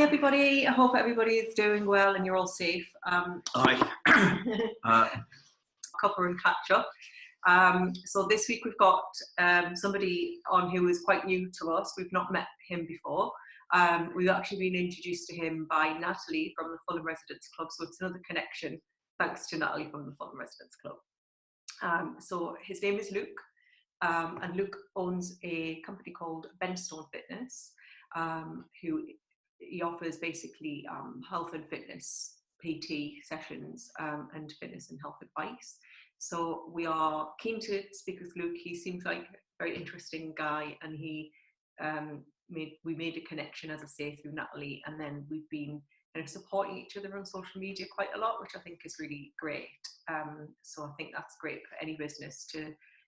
Everybody, I hope everybody is doing well and you're all safe. Hi. Cuppa and catch up. So this week we've got somebody on who is quite new to us. We've not met him before. We've actually been introduced to him by Natalie from the Fulham Residents Club. So it's another connection thanks to Natalie from the Fulham Residents Club. So his name is Luke, and Luke owns a company called Benchstone Fitness, who he offers basically health and fitness PT sessions and fitness and health advice. So we are keen to speak with Luke. He seems like a very interesting guy, and we made a connection, as I say, through Natalie, and then we've been kind of supporting each other on social media quite a lot, which I think is really great. So I think that's great for any business to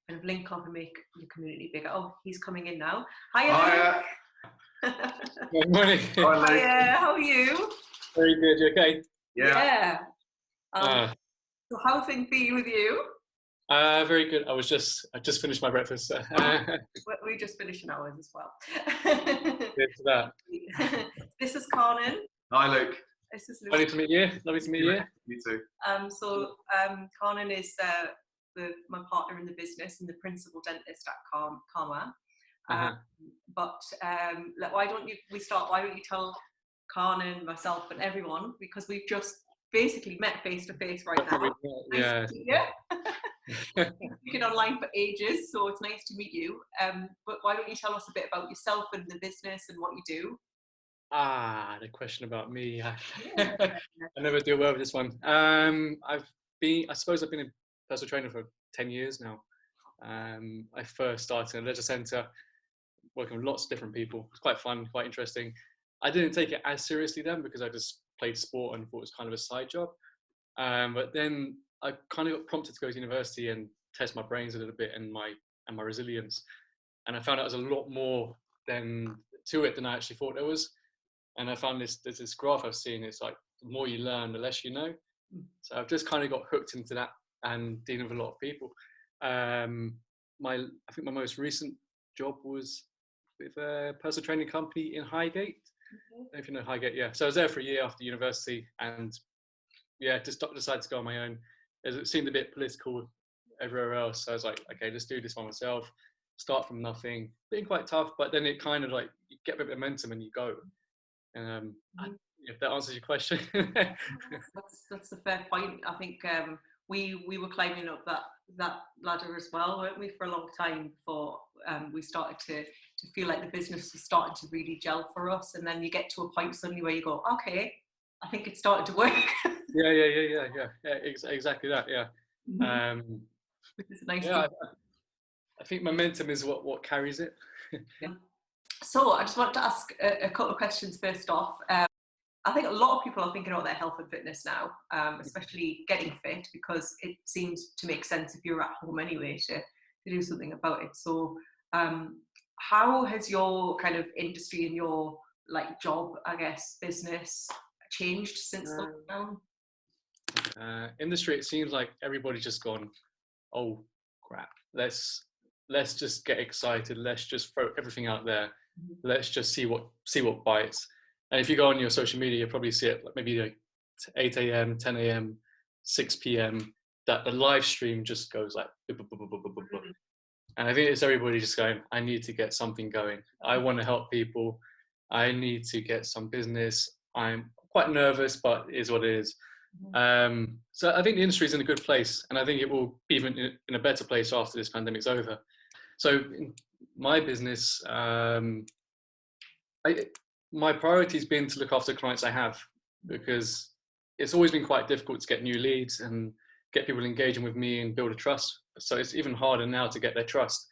kind of link up and make your community bigger. Oh, he's coming in now. Hiya. Good morning. Hi, Luke. Hiya, how are you? Very good. You okay? Yeah. So how things be with you? Very good. I just finished my breakfast. So. We just finished ours as well. Good for that. This is Conan. Hi, Luke. This is Luke. Lovely to meet you. Lovely to meet you. You too. Conan is my partner in the business and the principal dentist at Karma. But why don't you tell Conan, myself and everyone, because we've just basically met face to face right now. Yeah. We've been online for ages, so it's nice to meet you. But why don't you tell us a bit about yourself and the business and what you do? The question about me. I never do well with this one. I suppose I've been a personal trainer for 10 years now. I first started in a leisure centre, working with lots of different people. It's quite fun, quite interesting. I didn't take it as seriously then because I just played sport and thought it was kind of a side job. But then I kind of got prompted to go to university and test my brains a little bit and my resilience. And I found out there's a lot more to it than I actually thought there was. And I found there's this graph I've seen. It's like the more you learn, the less you know. So I've just kind of got hooked into that and dealing with a lot of people. I think my most recent job was with a personal training company in Highgate. I don't know if you know Highgate, yeah. So I was there for a year after university, and just decided to go on my own. It seemed a bit political everywhere else, so I was like, okay, let's do this by myself. Start from nothing. Being quite tough, but then it kind of like you get a bit of momentum and you go. If that answers your question. That's a fair point. I think we were climbing up that ladder as well, weren't we, for a long time before we started to feel like the business was starting to really gel for us, and then you get to a point suddenly where you go, okay, I think it's starting to work. Yeah, exactly that. Yeah. It's a nice I think momentum is what carries it. Yeah. So I just want to ask a couple of questions first off. I think a lot of people are thinking about their health and fitness now, especially getting fit, because it seems to make sense if you're at home anyway to do something about it. So how has your kind of industry and your job, I guess, business changed since lockdown? Industry, it seems like everybody's just gone, oh crap, let's just get excited, let's just throw everything out there, let's just see what bites. And if you go on your social media, you'll probably see it maybe like 8 a.m, 10 a.m, 6 p.m, that the live stream just goes like and I think it's everybody just going, I need to get something going, I want to help people, I need to get some business, I'm quite nervous, but it is what it is. So I think the industry is in a good place, and I think it will be even in a better place after this pandemic's over. So in my business, my priority has been to look after the clients I have, because it's always been quite difficult to get new leads and get people engaging with me and build a trust. So it's even harder now to get their trust.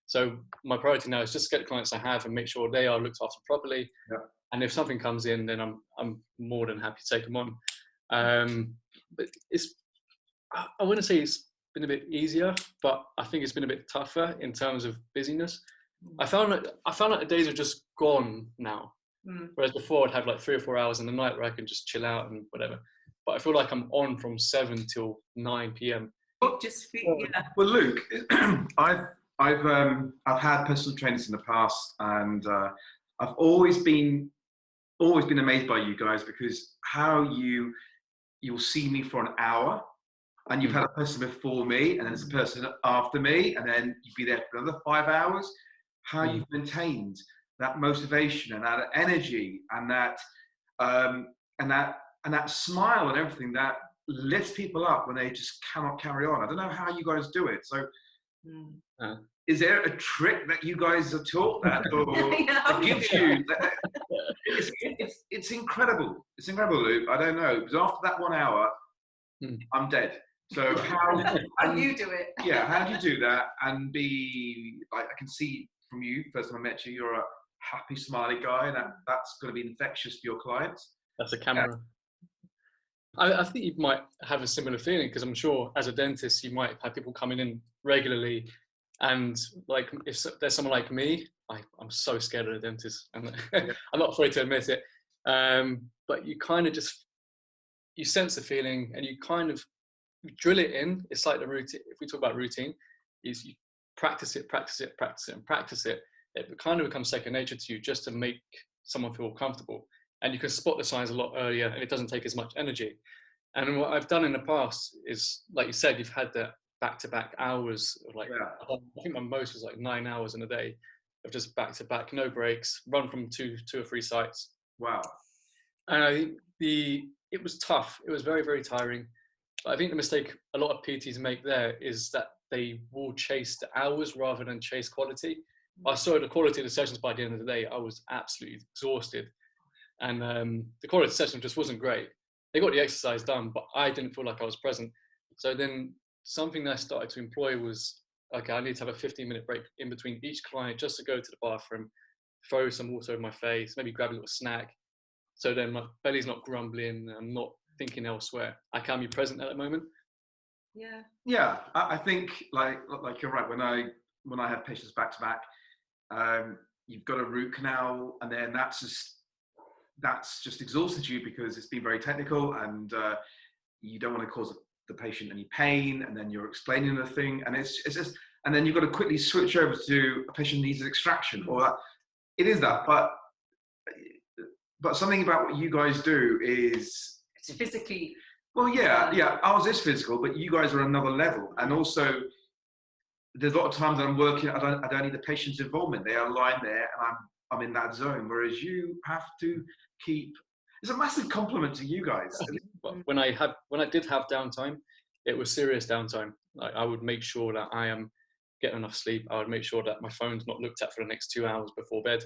So my priority now is just to get the clients I have and make sure they are looked after properly. Yeah. And if something comes in, then I'm more than happy to take them on. But I wouldn't say it's been a bit easier, but I think it's been a bit tougher in terms of busyness. I found that the days are just gone now. Whereas before I'd have like 3 or 4 hours in the night where I can just chill out and whatever. But I feel like I'm on from 7 till 9 p.m. Well, Luke, I've had personal trainers in the past, and I've always been always been amazed by you guys, because how you'll see me for an hour, and you've had a person before me, and then there's a person after me, and then you'd be there for another 5 hours. How you've maintained that motivation and that energy and that smile and everything that lifts people up when they just cannot carry on. I don't know how you guys do it. So, is there a trick that you guys are taught that, or that gives you? It's incredible. It's incredible, Luke. I don't know, because after that 1 hour, I'm dead. So how do you do it? Yeah, how do you do that and be like? I can see from you, first time I met you, you're a happy, smiley guy, and that's going to be infectious for your clients. That's a camera. I think you might have a similar feeling, because I'm sure as a dentist you might have people coming in regularly, and like if there's someone like me, I'm so scared of the dentist, and I'm not afraid to admit it. But you kind of you sense the feeling, and you kind of drill it in. It's like the routine. If we talk about routine, is you practice it, it kind of becomes second nature to you, just to make someone feel comfortable. And you can spot the signs a lot earlier, and it doesn't take as much energy. And what I've done in the past is, like you said, you've had that back-to-back hours of I think my most was like 9 hours in a day of just back-to-back, no breaks, run from two or three sites. Wow. And I think it was tough. It was very, very tiring. But I think the mistake a lot of PTs make there is that they will chase the hours rather than chase quality. I saw the quality of the sessions by the end of the day. I was absolutely exhausted. And the quality of the session just wasn't great. They got the exercise done, but I didn't feel like I was present. So then something that I started to employ was, okay, I need to have a 15-minute break in between each client just to go to the bathroom, throw some water in my face, maybe grab a little snack. So then my belly's not grumbling, I'm not thinking elsewhere. I can be present at that moment. Yeah, I think like you're right. When I have patients back to back, you've got a root canal, and then that's just exhausted you, because it's been very technical, and you don't want to cause the patient any pain, and then you're explaining the thing, and it's just, and then you've got to quickly switch over to a patient needs an extraction, or that. It is that, but something about what you guys do is it's physically. Well, yeah. Ours is physical, but you guys are another level, and also there's a lot of times that I'm working. I don't need the patient's involvement. They are lying there, and I'm in that zone. Whereas you have to keep. It's a massive compliment to you guys. When I did have downtime, it was serious downtime. I would make sure that I am getting enough sleep. I would make sure that my phone's not looked at for the next 2 hours before bed,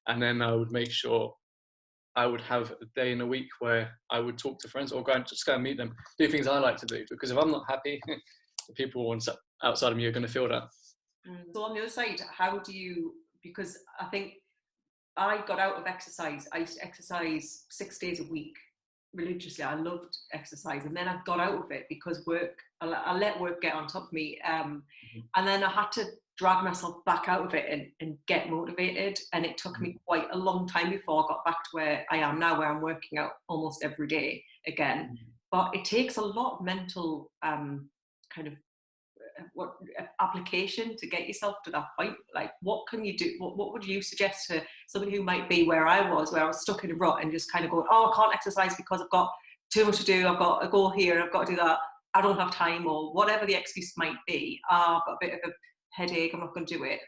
and then I would make sure I would have a day in a week where I would talk to friends, or just go and meet them, do things I like to do. Because if I'm not happy, the people outside of me are going to feel that. So on the other side, how do you? Because I think I got out of exercise. I used to exercise 6 days a week religiously. I loved exercise, and then I got out of it because I let work get on top of me, and then I had to drag myself back out of it and get motivated. And it took me quite a long time before I got back to where I am now, where I'm working out almost every day again. But it takes a lot of mental kind of application to get yourself to that point. Like, what can you do? What would you suggest to somebody who might be where I was stuck in a rut and just kind of going, oh, I can't exercise because I've got too much to do, I've got a goal here, I've got to do that, I don't have time, or whatever the excuse might be. I've got a bit of a headache, I'm not going to do it.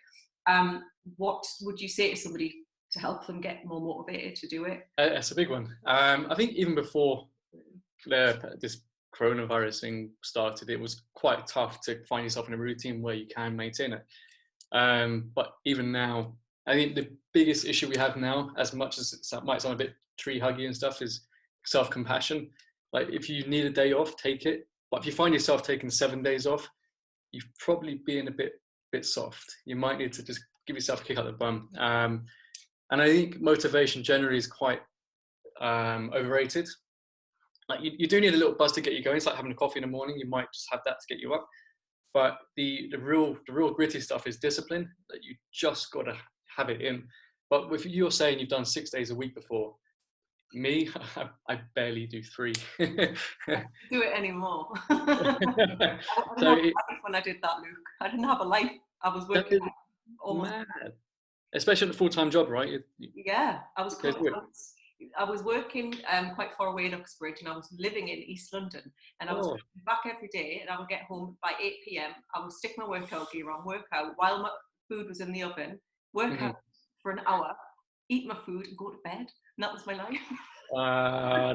What would you say to somebody to help them get more motivated to do it? It's a big one. I think even before this coronavirus thing started, it was quite tough to find yourself in a routine where you can maintain it. But even now, I think the biggest issue we have now, as much as it might sound a bit tree huggy and stuff, is self-compassion. Like, if you need a day off, take it. But if you find yourself taking 7 days off, you're probably being a bit soft. You might need to just give yourself a kick up the bum. And I think motivation generally is quite overrated. Like, you do need a little buzz to get you going. It's like having a coffee in the morning. You might just have that to get you up. But the real gritty stuff is discipline, that you just got to have it in. But if you're saying you've done 6 days a week before, me, I barely do 3. I don't do it anymore. I didn't have a life when I did that, Luke. I didn't have a life. I was working almost mad. Especially at a full-time job, right? Yeah, I was close. I was working quite far away in Uxbridge, and I was living in East London, and I was Oh. back every day, and I would get home by 8 p.m. I would stick my workout gear on, work out while my food was in the oven, work out for an hour, eat my food, and go to bed. And that was my life.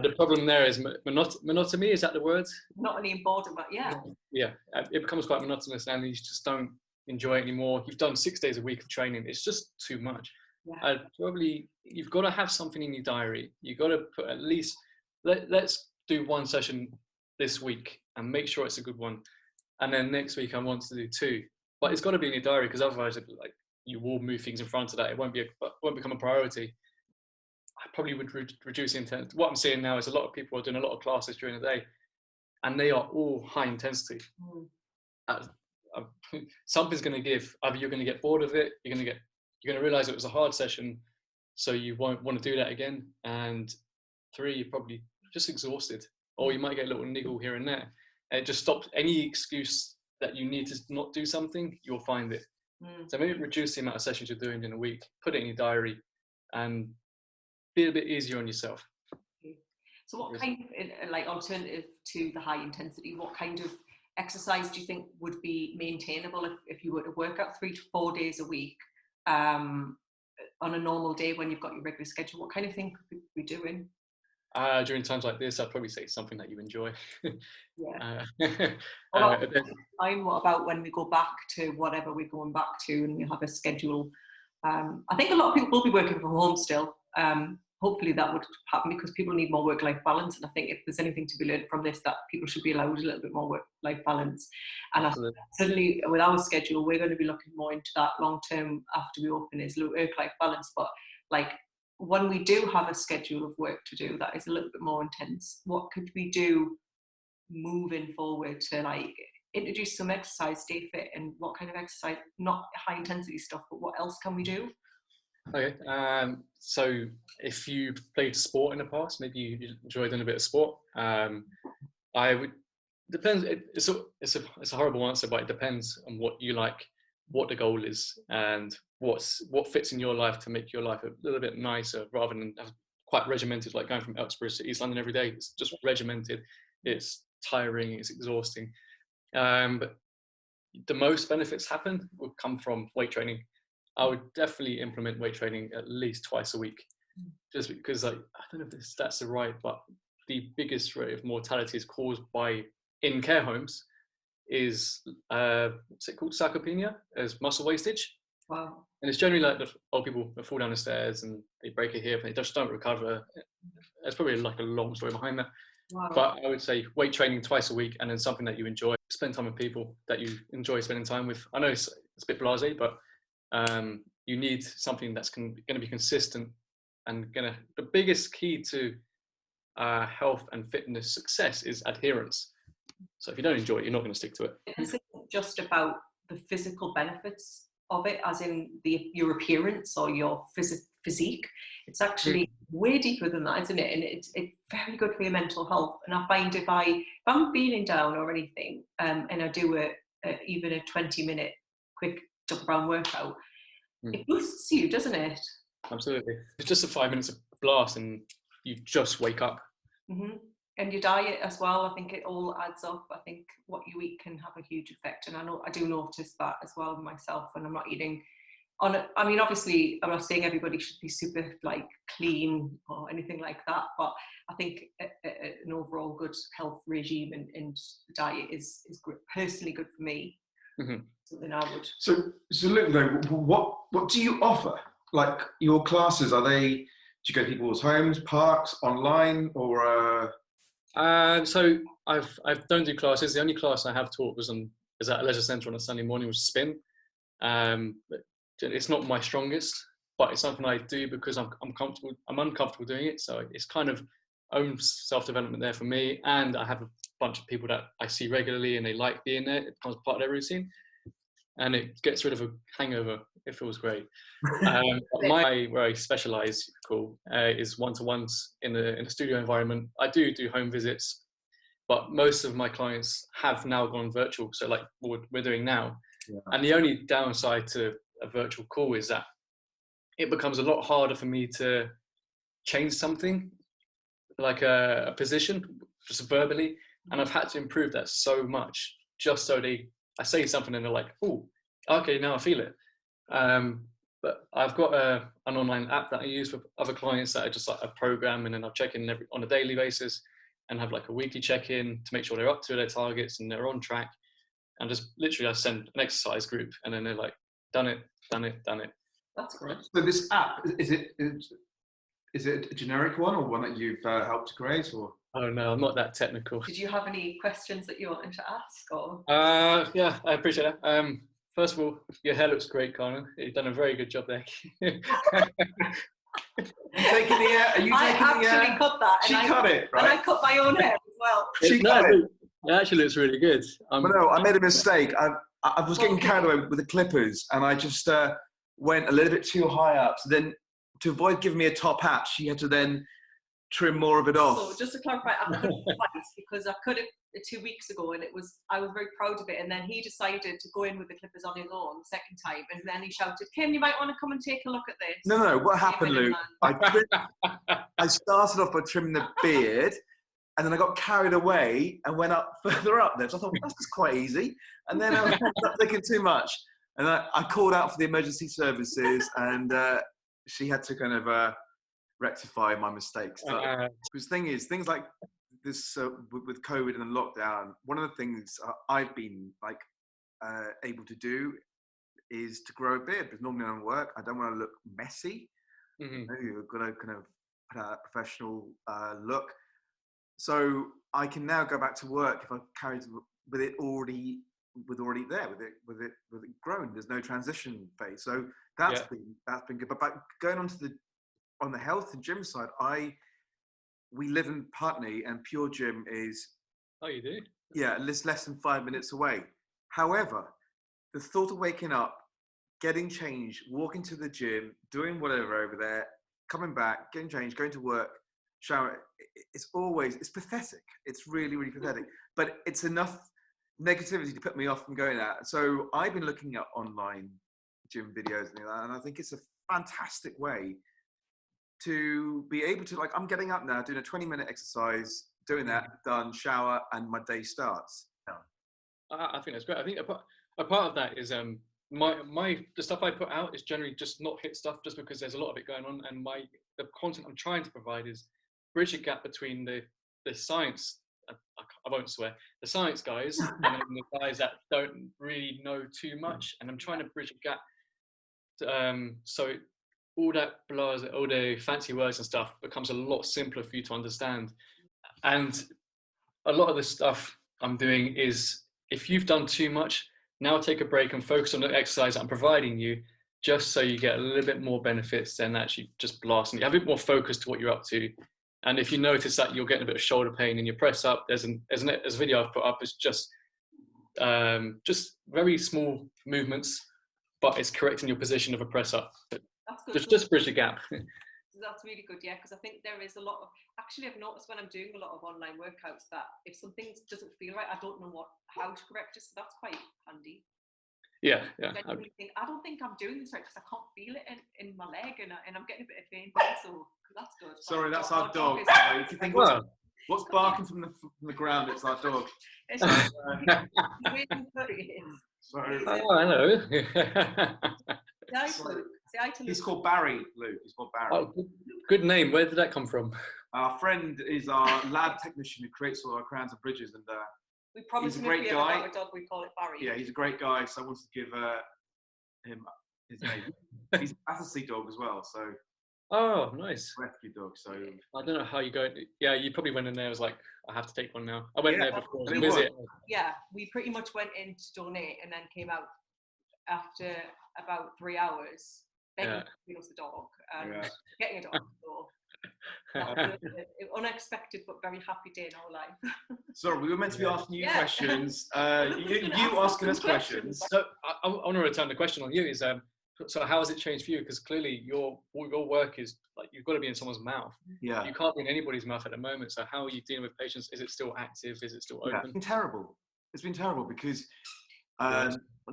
The problem there is monotony. Is that the word? Not any boredom, but yeah. Yeah, it becomes quite monotonous, and you just don't enjoy it anymore. You've done 6 days a week of training. It's just too much. Yeah. You've got to have something in your diary. You've got to put at least, let's do one session this week and make sure it's a good one. And then next week I want to do 2. But it's got to be in your diary, because otherwise like you will move things in front of that. It won't become a priority. I probably would reduce the intent. What I'm seeing now is a lot of people are doing a lot of classes during the day, and they are all high intensity. Something's going to give. Either you're going to get bored of it, you're going to realize it was a hard session, so you won't want to do that again. And 3, you're probably just exhausted, or you might get a little niggle here and there. And it just stops any excuse that you need to not do something. You'll find it. So maybe reduce the amount of sessions you're doing in a week. Put it in your diary, and be a bit easier on yourself. So what kind of, like, alternative to the high intensity, what kind of exercise do you think would be maintainable if you were to work out 3 to 4 days a week on a normal day when you've got your regular schedule? What kind of thing could we be doing? During times like this, I'd probably say something that you enjoy. Yeah. What about when we go back to whatever we're going back to, and we have a schedule? I think a lot of people will be working from home still. Hopefully that would happen, because people need more work-life balance. And I think if there's anything to be learned from this, that people should be allowed a little bit more work-life balance. And certainly with our schedule, we're going to be looking more into that long-term after we open, is work-life balance. But like, when we do have a schedule of work to do that is a little bit more intense, what could we do moving forward to like introduce some exercise, stay fit? And what kind of exercise, not high intensity stuff, but what else can we do? Okay, so if you played sport in the past, maybe you enjoyed doing a bit of sport. I would, depends. It's a horrible answer, but it depends on what you like, what the goal is, and what fits in your life to make your life a little bit nicer, rather than quite regimented, like going from Uxbridge to East London every day. It's just regimented. It's tiring. It's exhausting. But the most benefits will come from weight training. I would definitely implement weight training at least twice a week, just because, like, I don't know if the stats are right, but the biggest rate of mortality is caused in care homes is what's it called, sarcopenia, as muscle wastage. Wow. And it's generally like the old people that fall down the stairs and they break a hip and they just don't recover. There's probably like a long story behind that. Wow. But I would say weight training twice a week, and then something that you enjoy. Spend time with people that you enjoy spending time with. I know it's a bit blasé, but you need something that's going to be consistent, and the biggest key to health and fitness success is adherence. So if you don't enjoy it, you're not going to stick to it. This isn't just about the physical benefits of it, as in your appearance or your physique. It's actually way deeper than that, isn't it? And it's very good for your mental health. And I find if I'm feeling down or anything, and I do even a 20-minute quick jump around workout, it boosts you, doesn't it? Absolutely. It's just a 5 minutes of blast and you just wake up. Mm-hmm. And your diet as well, I think it all adds up. I think what you eat can have a huge effect, and I do notice that as well myself when I'm not eating on it. I mean, obviously I'm not saying everybody should be super like clean or anything like that, but I think an overall good health regime and diet is personally good for me. Mm-hmm. Something I would. So Luke, though, what do you offer? Like, your classes, do you go to people's homes, parks, online, or? So I don't do classes. The only class I have taught is at a leisure centre on a Sunday morning, with spin. It's not my strongest, but it's something I do because I'm comfortable. I'm uncomfortable doing it, so it's kind of own self-development there for me. And I have a bunch of people that I see regularly, and they like being there. It becomes part of their routine, and it gets rid of a hangover. It feels great. Where I specialise, is one-to-ones in a studio environment. I do home visits, but most of my clients have now gone virtual. So like what we're doing now. Yeah. And the only downside to a virtual call is that it becomes a lot harder for me to change something, like a position, just verbally, and I've had to improve that so much, just so I say something and they're like, oh, okay, now I feel it. But I've got an online app that I use for other clients that are just like a program, and then I'll check in on a daily basis and have like a weekly check-in to make sure they're up to their targets and they're on track. And just literally I send an exercise group and then they're like, done it. That's great. So this app, is it a generic one or one that you've helped to create? Or? Oh no, I'm not that technical. Did you have any questions that you wanted to ask? Or? Yeah, I appreciate that. First of all, your hair looks great, Carmen. You've done a very good job there. Are you taking the air? I actually cut that. She cut it, right? And I cut my own hair as well. She cut it. It actually looks really good. Well, no, I made a mistake. I was getting carried away with the clippers, and I just went a little bit too high up. So then, to avoid giving me a top hat, she had to then trim more of it off. So just to clarify, I cut it twice because I cut it 2 weeks ago, and I was very proud of it. And then he decided to go in with the clippers on his own the second time, and then he shouted, "Kim, you might want to come and take a look at this." No. What happened, Luke? I started off by trimming the beard. And then I got carried away and went up further up there. So I thought, that's just quite easy. And then I was thinking too much. And I called out for the emergency services, and she had to kind of rectify my mistakes. Because things like this with COVID and the lockdown, one of the things I've been like able to do is to grow a beard. Because normally when I work, I don't want to look messy. Mm-hmm. You've got to kind of put out a professional look. So I can now go back to work if I carried with it already there, with it grown. There's no transition phase. So that's been good. But going on the health and gym side, we live in Putney, and Pure Gym is. Oh, you do? Yeah, it's less than 5 minutes away. However, the thought of waking up, getting changed, walking to the gym, doing whatever over there, coming back, getting changed, going to work, shower, it's pathetic. It's really, really pathetic. But it's enough negativity to put me off from going out. So I've been looking at online gym videos and that, and I think it's a fantastic way to be able to, like, I'm getting up now, doing a 20-minute exercise, doing that, done, shower, and my day starts. I think that's great. I think a part of that is the stuff I put out is generally just not hit stuff, just because there's a lot of it going on, and the content I'm trying to provide is bridge a gap between the science, I won't swear, the science guys and then the guys that don't really know too much, and I'm trying to bridge a gap so all the fancy words and stuff becomes a lot simpler for you to understand. And a lot of the stuff I'm doing is, if you've done too much, now take a break and focus on the exercise that I'm providing you, just so you get a little bit more benefits than actually just blasting. You have a bit more focus to what you're up to. And if you notice that you're getting a bit of shoulder pain in your press up, there's a video I've put up. It's just very small movements, but it's correcting your position of a press up. That's good. Just bridge the gap. That's really good, yeah, because I think there is a lot of, actually I've noticed when I'm doing a lot of online workouts that if something doesn't feel right, I don't know how to correct it, so that's quite handy. Yeah. I don't think I'm doing this right because I can't feel it in my leg, and I'm getting a bit of pain, so that's good. Sorry, that's our dog. You think what's barking from the ground? It's our dog. It's Sorry. Oh, hello. He's called Barry, Luke. He's called Barry. Oh, good name. Where did that come from? Our friend is our lab technician who creates all our crowns and bridges, and we promised he's a great guy. A dog, we call it Barry. Yeah, he's a great guy, so I wanted to give him his name. He's a Battersea dog as well, so. Oh, nice. Rescue dog, so. I don't know how you go. Yeah, you probably went in there. I was like, I have to take one now. I went there before to visit. Yeah, we pretty much went in to donate and then came out after about 3 hours. Begging us a dog and getting a dog. So that was an unexpected but very happy day in our life. Sorry, we were meant to be asking you questions. You asking us questions. So I want to return the question on you. Is so how has it changed for you? Because clearly your work is like, you've got to be in someone's mouth. Yeah. You can't be in anybody's mouth at the moment. So how are you dealing with patients? Is it still active? Is it still open? It's been terrible. It's been terrible because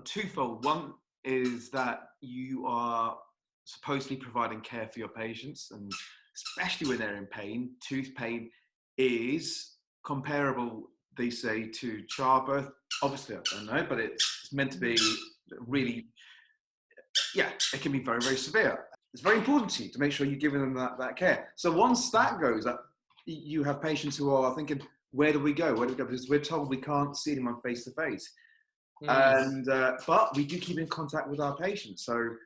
twofold. One is that you are supposed to be providing care for your patients, and especially when they're in pain. Tooth pain is comparable, they say, to childbirth. Obviously, I don't know, but it's meant to be really, yeah, it can be very, very severe. It's very important to you to make sure you're giving them that care. So once that goes up, you have patients who are thinking, where do we go? Where do we go? Because we're told we can't see them on face to face. And but we do keep in contact with our patients. So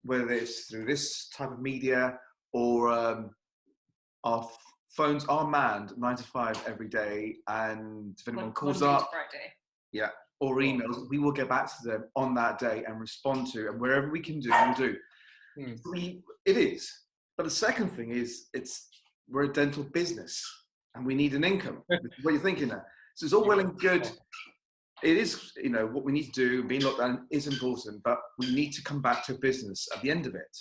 whether it's through this type of media or our phones are manned 9 to 5 every day, and if anyone calls up, yeah, or emails, we will get back to them on that day and respond to, and wherever we can do, we'll do. It is. But the second thing is, we're a dental business and we need an income. What you're thinking there. So it's all well and good. It is, you know, what we need to do, being locked down is important, but we need to come back to business at the end of it.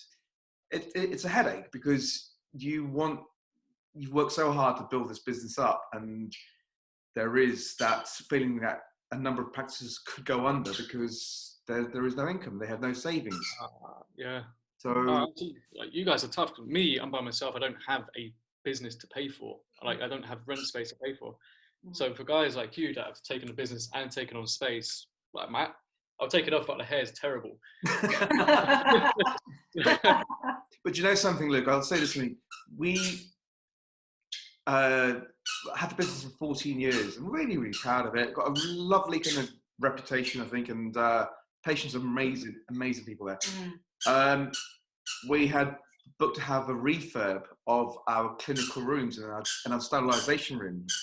It's a headache because you've worked so hard to build this business up, and there is that feeling that a number of practices could go under because there is no income. They have no savings. Yeah. So like, you guys are tough. Me, I'm by myself. I don't have a business to pay for. Like, I don't have rent space to pay for. So for guys like you that have taken a business and taken on space, like Matt, I'll take it off, but the hair is terrible. But you know something, Luke? I'll say this to me. We had the business for 14 years. I'm really, really proud of it. Got a lovely kind of reputation, I think, and patients are amazing, amazing people there. We had booked to have a refurb of our clinical rooms and our sterilisation rooms.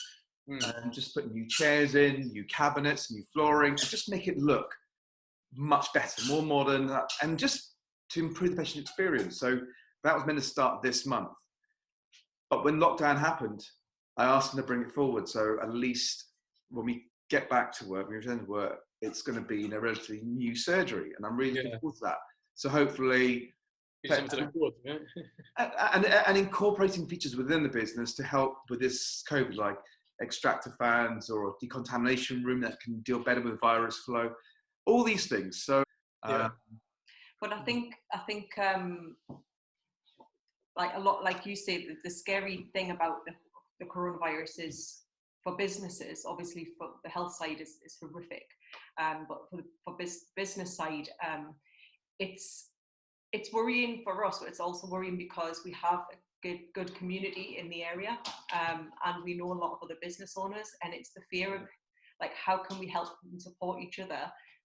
And just put new chairs in, new cabinets, new flooring, and just make it look much better, more modern, and just to improve the patient experience. So that was meant to start this month. But when lockdown happened, I asked them to bring it forward. So at least when we get back to work, we return to work, it's going to be in a relatively new surgery. And I'm really looking forward to that. So hopefully, and incorporating features within the business to help with this COVID, like extractor fans or a decontamination room that can deal better with virus flow, all these things. So but I think like a lot, like you say, the scary thing about the coronavirus is, for businesses, obviously for the health side is horrific, but for business side, it's worrying for us, but it's also worrying because we have a good community in the area, and we know a lot of other business owners, and it's the fear of, like, how can we help and support each other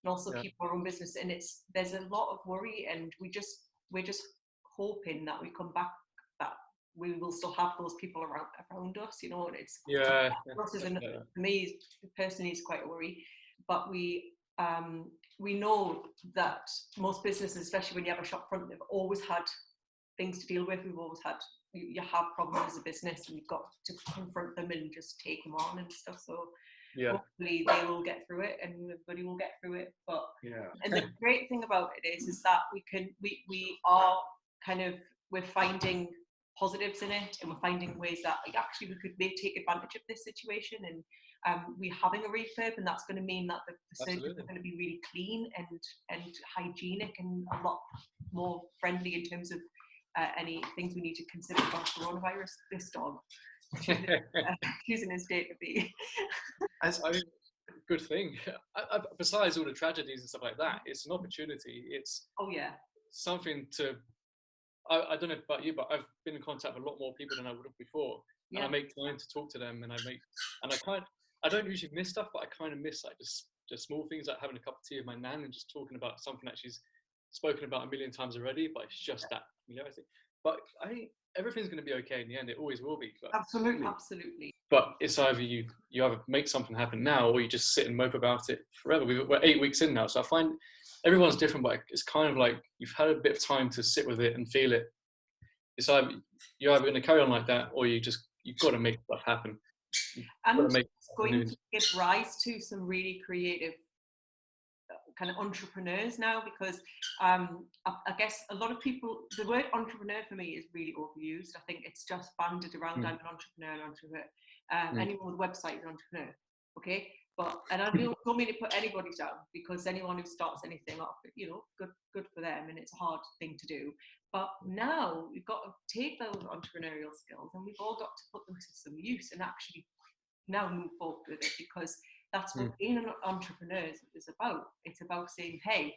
and also keep our own business. And there's a lot of worry, and we're just hoping that we come back, that we will still have those people around us, you know. And it's for me personally, it's quite a worry, but we know that most businesses, especially when you have a shop front, they've always had things to deal with. We've always had, you have problems as a business and you've got to confront them and just take them on and stuff. So hopefully they will get through it and everybody will get through it. But and the great thing about it is that we are kind of, we're finding positives in it, and we're finding ways that, like, actually we could take advantage of this situation, and we're having a refurb, and that's going to mean that the surgeries are going to be really clean and hygienic and a lot more friendly in terms of any things we need to consider about coronavirus. This dog choosing his day to be. I mean, good thing. Besides all the tragedies and stuff like that, it's an opportunity. It's something to. I don't know about you, but I've been in contact with a lot more people than I would have before, and I make time to talk to them, and I don't usually miss stuff, but I kind of miss, like, just small things, like having a cup of tea with my nan and just talking about something that she's spoken about a million times already, but it's just that, you know, I think. But I think everything's going to be okay in the end. It always will be. But, Absolutely. But it's either you either make something happen now, or you just sit and mope about it forever. We're 8 weeks in now, so I find everyone's different, but it's kind of like you've had a bit of time to sit with it and feel it. It's either you're either going to carry on like that, or you've got to make stuff happen. And it's going to give rise to some really creative kind of entrepreneurs now, because I guess a lot of people, the word entrepreneur for me is really overused. I think it's just banded around. I'm an entrepreneur. Anyone with a website is an entrepreneur. Okay, And I don't mean to put anybody down, because anyone who starts anything up, good for them, and it's a hard thing to do. But now we've got to take those entrepreneurial skills and we've all got to put them to some use and actually now move forward with it, because that's what being an entrepreneur is about. It's about saying, hey,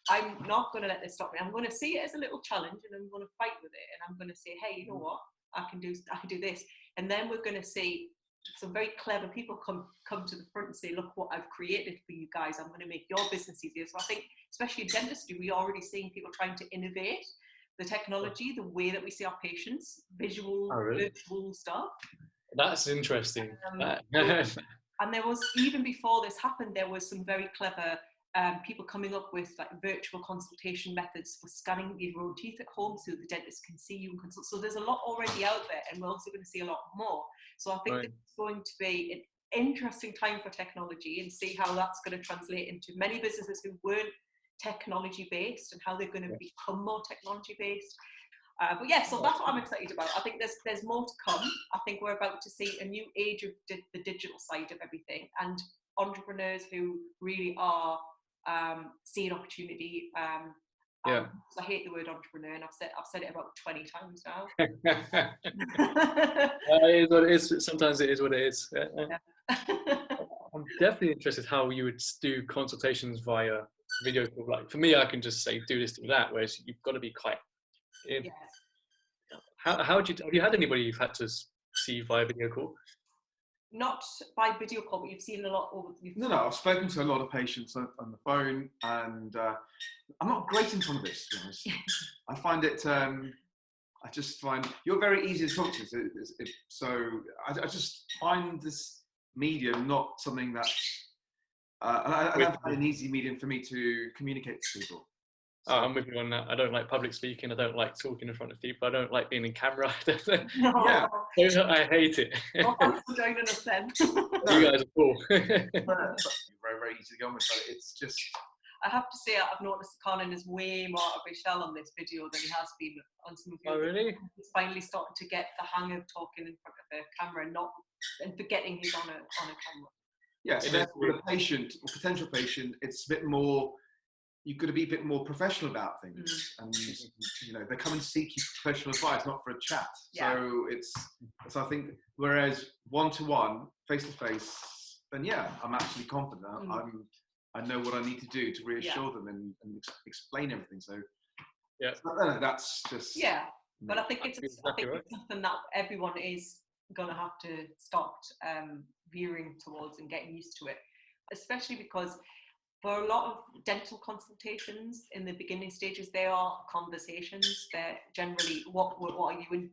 I'm not going to let this stop me. I'm going to see it as a little challenge and I'm going to fight with it. And I'm going to say, hey, you know what? I can do this. And then we're going to see some very clever people come to the front and say, look what I've created for you guys. I'm going to make your business easier. So I think, especially in dentistry, we're already seeing people trying to innovate the technology, the way that we see our patients, visual, virtual stuff. That's interesting. And there was, even before this happened, there was some very clever people coming up with like virtual consultation methods for scanning your own teeth at home so the dentist can see you and consult. So there's a lot already out there, and we're also going to see a lot more. So I think it's going to be an interesting time for technology, and see how that's going to translate into many businesses who weren't technology based and how they're going to become more technology based. But yeah, so that's what I'm excited about. I think there's more to come. I think we're about to see a new age of the digital side of everything, and entrepreneurs who really are seeing opportunity. I hate the word entrepreneur, and I've said it about 20 times now. It is what it is. Sometimes it is what it is. I'm definitely interested how you would do consultations via video call. Like for me, I can just say do this, do that, whereas you've got to be quite. Have you had anybody you've had to see via video call? Not by video call, but you've seen a lot over. No, I've spoken to a lot of patients on the phone, and I'm not great in front of this, to be honest. I find it, I just find you're very easy to talk to. So I just find this medium not something that, I don't find an ezy medium for me to communicate to people. So, I'm with you on that. I don't like public speaking. I don't like talking in front of people. I don't like being in camera. I hate it. Thanks for joining us then. You guys are cool. Very, very easy to go on with, but it's just... I have to say, I've noticed Conan is way more of a shell on this video than he has been on some of the Oh, really? He's finally starting to get the hang of talking in front of a camera and forgetting he's on a camera. Yeah, so with a patient or potential patient, it's a bit more... You've got to be a bit more professional about things, and they come and seek you professional advice, not for a chat. Yeah. So I think, whereas one-to-one, face-to-face, then I'm absolutely confident. I know what I need to do to reassure them and explain everything. So that's just But I think it's something that everyone is going to have to start veering towards and getting used to it, especially because. For a lot of dental consultations in the beginning stages, they are conversations. They're generally what are you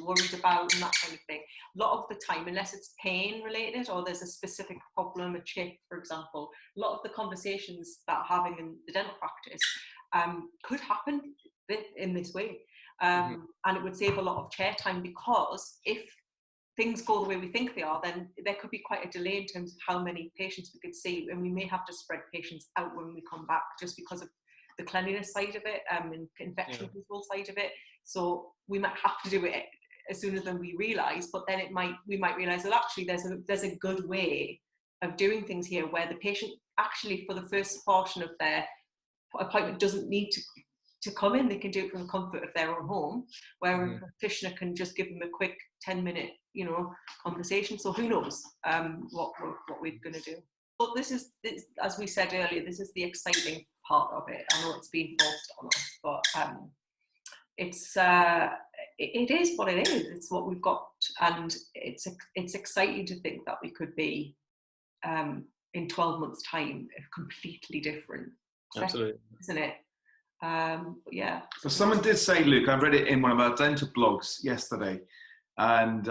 worried about and that kind of thing. A lot of the time, unless it's pain related or there's a specific problem, a chip, for example, a lot of the conversations that are having in the dental practice could happen in this way, and it would save a lot of chair time, because if things go the way we think they are, then there could be quite a delay in terms of how many patients we could see, and we may have to spread patients out when we come back, just because of the cleanliness side of it and infection control side of it. So we might have to do it as sooner than we realise, but then we might realise that actually there's a good way of doing things here, where the patient actually, for the first portion of their appointment, doesn't need to come in. They can do it from the comfort of their own home, where a practitioner can just give them a quick 10-minute conversation. So who knows what we're going to do. But this is, as we said earlier, this is the exciting part of it. I know it's been forced on us, but it is what it is. It's what we've got, and it's exciting to think that we could be in 12 months' time completely different. Absolutely, isn't it? So someone did say, Luke, I read it in one of our dental blogs yesterday, and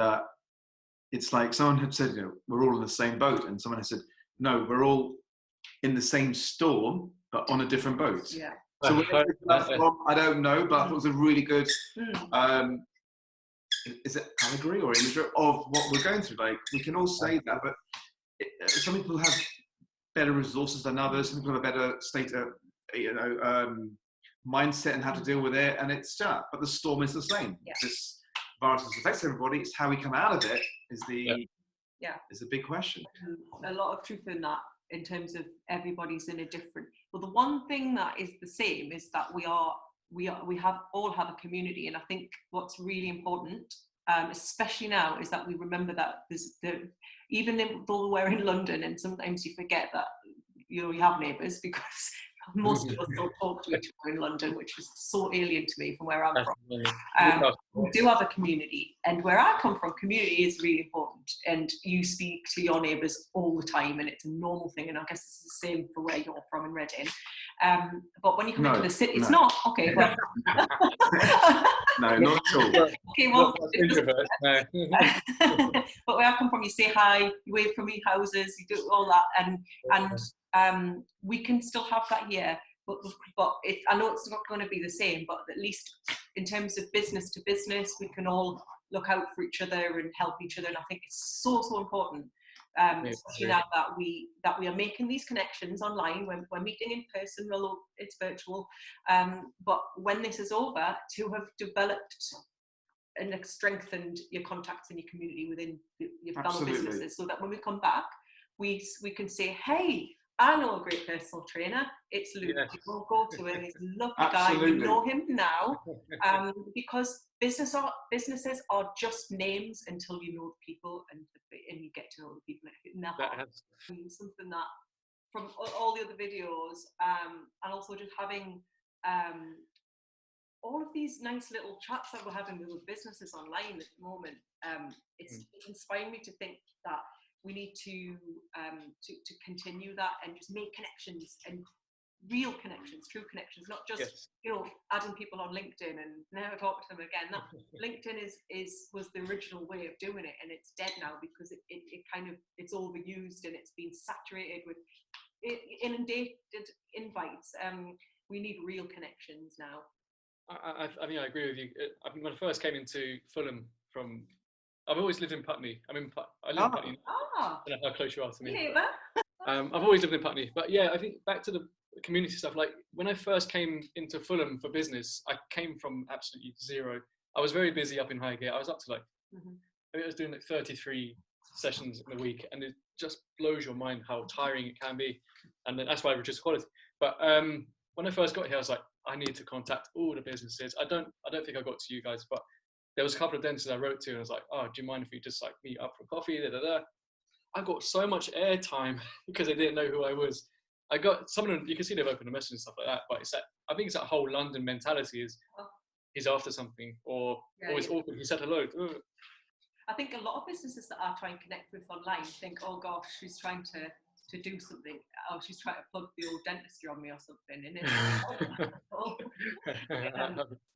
it's like someone had said, we're all in the same boat, and someone had said, no, we're all in the same storm, but on a different boat. Yeah. So I don't know, but I thought it was a really good, is it allegory or imagery of what we're going through? Like, we can all say that, but some people have better resources than others. Some people have a better state of, mindset and how to deal with it, and but the storm is the same. This virus affects everybody. It's how we come out of it is the Yeah. It's a big question. A lot of truth in that, in terms of everybody's in a different. But the one thing that is the same is that we all have a community, and I think what's really important, especially now, is that we remember that even though we're in London, and sometimes you forget that you have neighbours, because most of us don't talk to each other in London, which is so alien to me from where I'm from. We do have a community, and where I come from, community is really important, and you speak to your neighbours all the time, and it's a normal thing, and I guess it's the same for where you're from in Reading. But when you come into the city, it's not. Okay, well. No, not at all. Okay, well, but where I come from, you say hi, you wave from your houses, you do all that, and we can still have that here. But I know it's not going to be the same, but at least in terms of business to business, we can all look out for each other and help each other. And I think it's so important, especially now that we are making these connections online, when we're meeting in person, although it's virtual. But when this is over, to have developed and strengthened your contacts in your community within your fellow businesses, so that when we come back, we can say, hey, I know a great personal trainer. It's Luke. Yes. You will go to him. He's a lovely guy. You know him now. Because businesses are just names until you know the people, and you get to know the people. Something that from all the other videos, and also just having all of these nice little chats that we're having with businesses online at the moment, it's inspiring me to think that we need to continue that and just make connections, and real connections, true connections, not just adding people on LinkedIn and never talk to them again. That LinkedIn was the original way of doing it, and it's dead now because it's overused and it's been saturated with inundated invites. We need real connections now. I think I agree with you. I think when I first came into Fulham I've always lived in Putney. I live in Putney. I don't know how close you are to me. I've always lived in Putney. But yeah, I think back to the community stuff. Like when I first came into Fulham for business, I came from absolutely zero. I was very busy up in Highgate. I was up to I was doing 33 sessions in a week, and it just blows your mind how tiring it can be. And that's why I reduced quality. But when I first got here, I was like, I need to contact all the businesses. I don't think I got to you guys, but there was a couple of dentists I wrote to, and I was like, oh, do you mind if we just meet up for coffee? I got so much airtime because they didn't know who I was. I got some of them, you can see they've opened a message and stuff like that, but I think it's that whole London mentality is he's after something, or it's awkward, he said hello. I think a lot of businesses that I try and connect with online think, oh gosh, she's trying to do something. Oh, she's trying to plug the old dentistry on me or something. And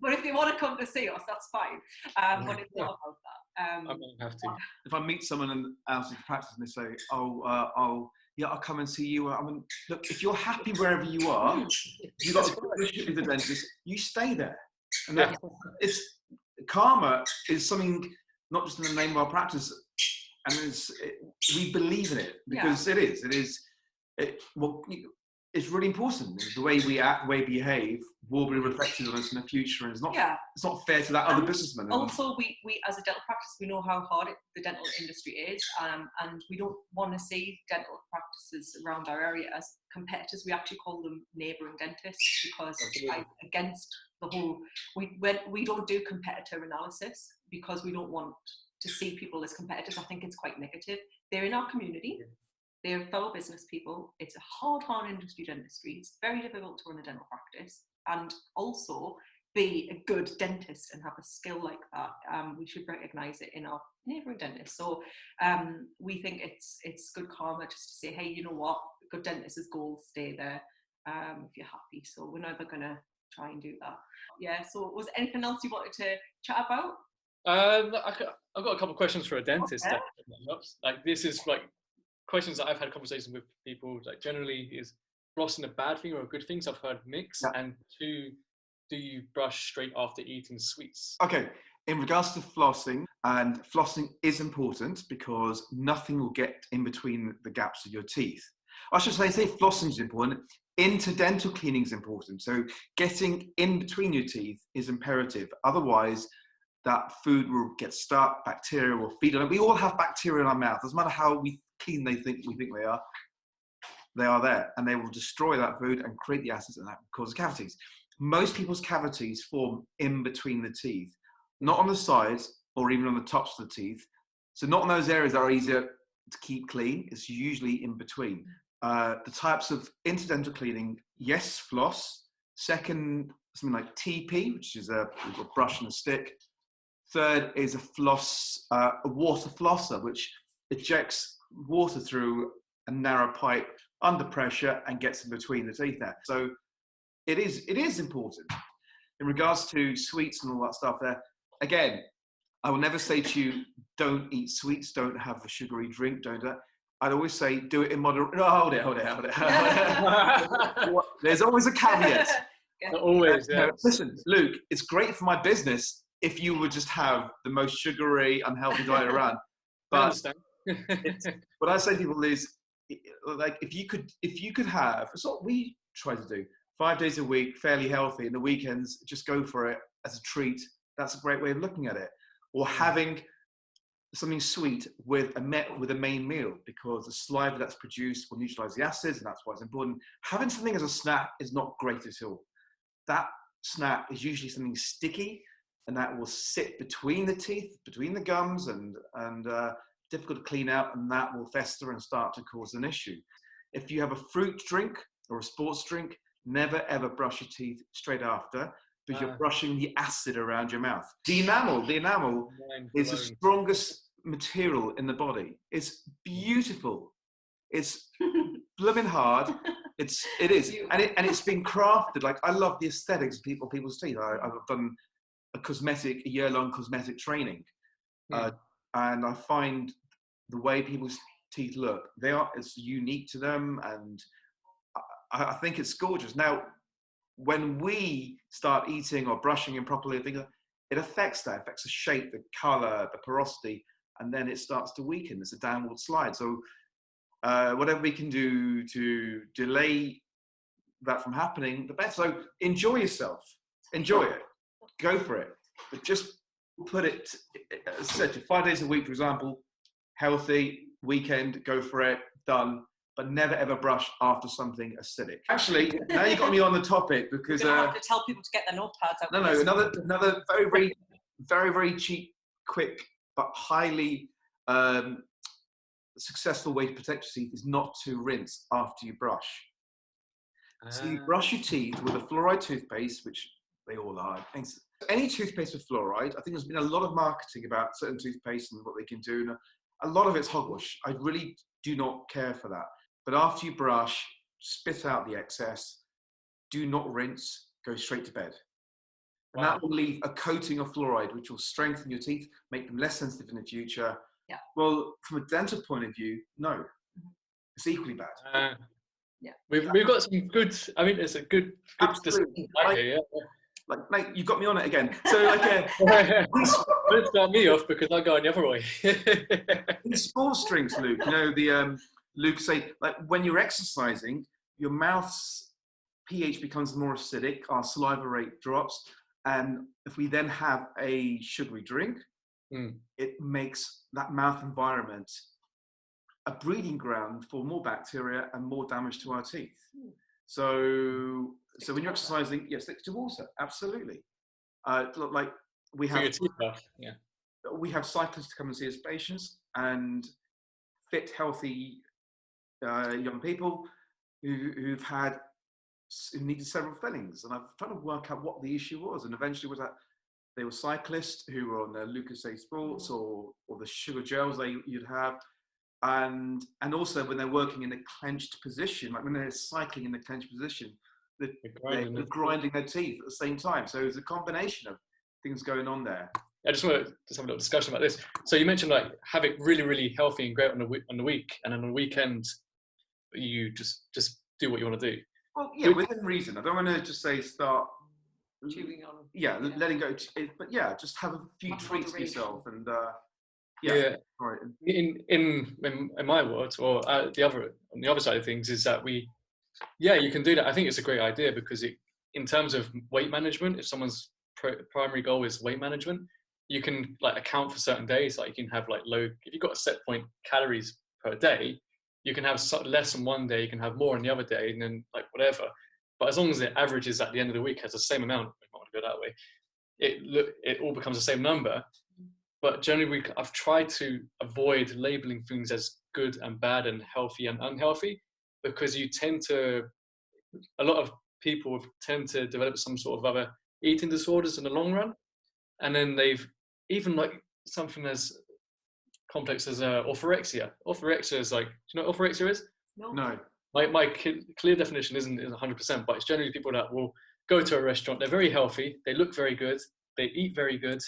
but if they want to come to see us, that's fine. But it's not about that. I might have to. If I meet someone out of practice and they say, I'll come and see you. I mean, look, if you're happy wherever you are, you've got a good relationship with the dentist, you stay there. And karma is something not just in the name of our practice, and we believe in it because it's really important. The way we act, the way we behave will be reflected on us in the future, and it's not fair to that other businessman. Also, we as a dental practice, we know how hard the dental industry is, and we don't want to see dental practices around our area as competitors. We actually call them neighbouring dentists, because against the whole, we don't do competitor analysis because we don't want to see people as competitors. I think it's quite negative. They're in our community. They're fellow business people. It's a hard industry, dentistry. It's very difficult to run a dental practice and also be a good dentist and have a skill like that. We should recognise it in our neighbouring dentists. So we think it's good karma just to say, hey, you know what? Good dentists' goals stay there if you're happy. So we're never going to try and do that. Yeah, so was there anything else you wanted to chat about? I've got a couple of questions for a dentist. Okay. Like this is questions that I've had conversations with people. Like generally, is flossing a bad thing or a good thing? So I've heard mix. And two, do you brush straight after eating sweets? Okay. In regards to flossing, and flossing is important because nothing will get in between the gaps of your teeth. I should say flossing is important. Interdental cleaning is important. So getting in between your teeth is imperative. Otherwise, that food will get stuck, bacteria will feed on it. We all have bacteria in our mouth. Doesn't matter how clean we think they are there, and they will destroy that food and create the acids, and that causes cavities. Most people's cavities form in between the teeth, not on the sides or even on the tops of the teeth. So not in those areas that are easier to keep clean. It's usually in between. The types of interdental cleaning, yes, floss. Second, something like TP, which is a brush and a stick. Third is a floss, a water flosser, which ejects water through a narrow pipe under pressure and gets in between the teeth there. So it is important. In regards to sweets and all that stuff there, again, I will never say to you, don't eat sweets, don't have a sugary drink, don't do that. I'd always say, do it in moderate. No, hold it. There's always a caveat. Always, yeah. Listen, Luke, it's great for my business if you would just have the most sugary, unhealthy diet around. But what I say to people is, like, if you could have, it's what we try to do, 5 days a week, fairly healthy, and the weekends, just go for it as a treat. That's a great way of looking at it. Or having something sweet with a main meal, because the saliva that's produced will neutralize the acids, and that's why it's important. Having something as a snack is not great at all. That snack is usually something sticky, and that will sit between the teeth, between the gums, and difficult to clean out, and that will fester and start to cause an issue. If you have a fruit drink or a sports drink, never ever brush your teeth straight after, because you're brushing the acid around your mouth. The enamel is the strongest material in the body. It's beautiful. It's blooming hard. It is, and it's been crafted. Like, I love the aesthetics of people's teeth. I've done a year-long cosmetic training, and I find the way people's teeth look, it's unique to them, and I think it's gorgeous. Now, when we start eating or brushing improperly, it affects the shape, the color, the porosity, and then it starts to weaken. It's a downward slide. So whatever we can do to delay that from happening, the better. So enjoy yourself. Enjoy it. Go for it. But just put it, as I said, 5 days a week, for example, healthy, weekend, go for it, done. But never ever brush after something acidic. Actually, now you got me on the topic, because you're gonna have to tell people to get their notepads out. No, another very cheap, quick, but highly successful way to protect your teeth is not to rinse after you brush. So you brush your teeth with a fluoride toothpaste, which they all are. Any toothpaste with fluoride, I think there's been a lot of marketing about certain toothpaste and what they can do, and a lot of it's hogwash. I really do not care for that. But after you brush, spit out the excess, do not rinse, go straight to bed. And that will leave a coating of fluoride, which will strengthen your teeth, make them less sensitive in the future. Yeah. Well, from a dental point of view, no. It's equally bad. We've got some good, I mean, it's a good discussion here, Like, mate, you've got me on it again. So, like, don't start me off, because I go on the other way. these sports drinks, Luke, Luke say, like, when you're exercising, your mouth's pH becomes more acidic, our saliva rate drops, and if we then have a sugary drink, it makes that mouth environment a breeding ground for more bacteria and more damage to our teeth. So when you're exercising, yes, stick to water, absolutely. Like, we have cyclists to come and see as patients, and fit, healthy young people who needed several fillings, and I've tried to work out what the issue was, and eventually was that they were cyclists who were on their Lucozade Sports or the sugar gels you'd have, and also when they're working in a clenched position, like when they're cycling in a clenched position, they're grinding their teeth at the same time. So it's a combination of things going on there. I just want to have a little discussion about this. So you mentioned, like, have it really, really healthy and great on the week, and on the weekend you just do what you want to do. Well, yeah, within reason. I don't want to just say start chewing on. Yeah, letting go. But yeah, just have a few treats for yourself, and right. In my words, or on the other side of things, is that you can do that. I think it's a great idea, because in terms of weight management, if someone's primary goal is weight management, you can like account for certain days. Like you can have like low, if you've got a set point calories per day, you can have less on one day, you can have more on the other day, and then like whatever. But as long as it averages at the end of the week has the same amount, if I want to go that way, it all becomes the same number. But generally, I've tried to avoid labeling things as good and bad and healthy and unhealthy, because a lot of people tend to develop some sort of other eating disorders in the long run. And then they've even like something as complex as orthorexia. Orthorexia is like, do you know what orthorexia is? No. My clear definition isn't 100%, but it's generally people that will go to a restaurant, they're very healthy, they look very good, they eat very good,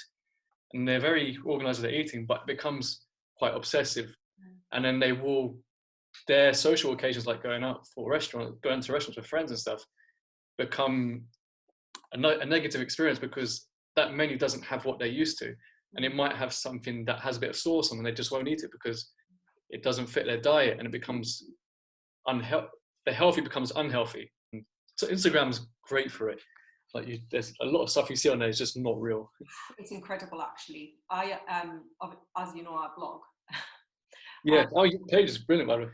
and they're very organized with their eating, but it becomes quite obsessive. And then their social occasions, like going to restaurants with friends and stuff, become a negative experience, because that menu doesn't have what they're used to. And it might have something that has a bit of sauce on, and they just won't eat it because it doesn't fit their diet, and it becomes the healthy becomes unhealthy. And so Instagram's great for it. Like there's a lot of stuff you see on there is just not real. It's incredible, actually. I as you know, I blog. Yeah. Your page is brilliant, by the way.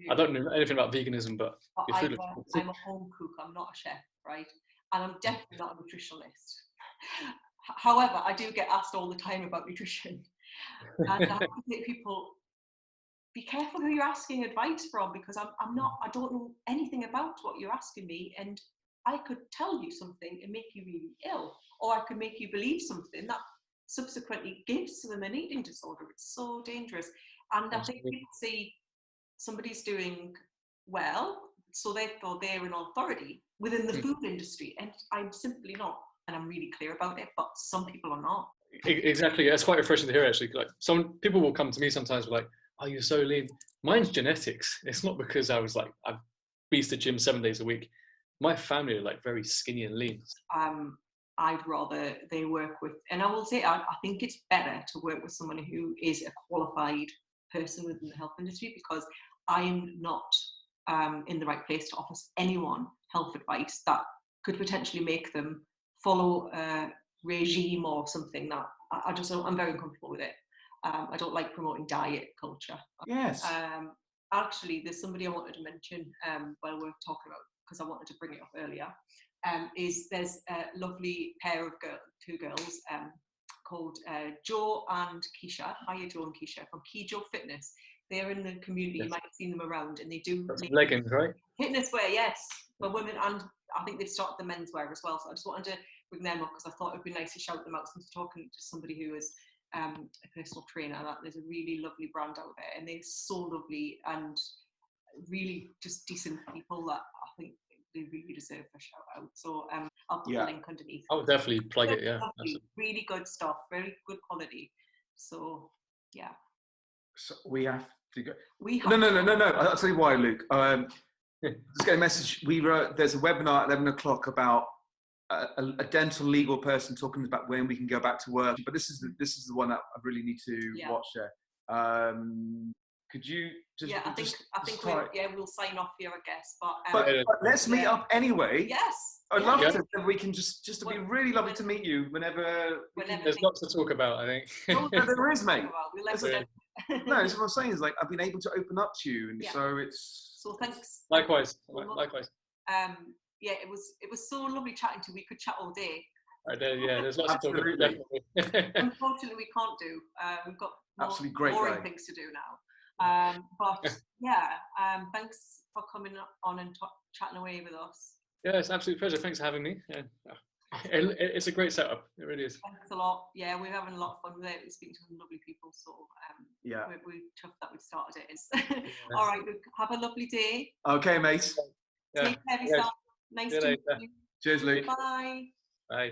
I don't know anything about veganism, but your food I'm a home cook. I'm not a chef, right? And I'm definitely not a nutritionist. However, I do get asked all the time about nutrition, and I have to say to people, be careful who you're asking advice from, because I don't know anything about what you're asking me, and I could tell you something and make you really ill, or I could make you believe something that subsequently gives them an eating disorder. It's so dangerous. And I think people see somebody's doing well, so therefore they're an authority within the food industry, and I'm simply not. And I'm really clear about it, but some people are not. Exactly. It's quite refreshing to hear, actually. Like some people will come to me sometimes like, "Oh, you're so lean." Mine's genetics. It's not because I've been to the gym 7 days a week. My family are like very skinny and lean. I'd rather they work with, and I will say, I think it's better to work with someone who is a qualified person within the health industry, because I'm not in the right place to offer anyone health advice that could potentially make them follow a regime or something that I'm very uncomfortable with it. I don't like promoting diet culture. Yes. Actually, there's somebody I wanted to mention while we're talking about, because I wanted to bring it up earlier, there's a lovely pair of two girls called Jo and Keisha. Hiya, Jo and Keisha, from Kejo Fitness. They're in the community. Yes. You might have seen them around, and they do leggings, right? Fitness wear, yes, for women, and I think they've started the menswear as well. So I just wanted to bring them up, because I thought it would be nice to shout them out, since talking to somebody who is a personal trainer. That there's a really lovely brand out there, and they're so lovely and really just decent people that I think they really deserve a shout out. So I'll put the link underneath. I would definitely plug it. Yeah, really good stuff, very good quality. So yeah. So we have to go. No. I'll tell you why, Luke. Just get a message. There's a webinar at 11 o'clock about a dental legal person talking about when we can go back to work. But this is the one that I really need to watch there. Could you just? Yeah, I think we'll sign off here, I guess. But let's meet up anyway. Yes. I'd love to. We can just it'd be really lovely to meet you whenever there's lots to talk about, I think. No, there is, mate. No, that's what I'm saying, is like I've been able to open up to you, and so it's. So thanks. Likewise. Yeah, it was so lovely chatting to you. We could chat all day. There's lots to talk about. Definitely. Unfortunately, we can't do. We've got boring things to do now. But thanks for coming on and chatting away with us. Yeah, it's an absolute pleasure. Thanks for having me. Yeah. It's a great setup. It really is. Thanks a lot. Yeah, we're having a lot of fun with it. We're speaking to some lovely people. So we're chuffed that we've started it. All right, Luke, have a lovely day. Okay, mate. Take care of yourself. Nice to meet you. Cheers, Luke. Bye. Bye.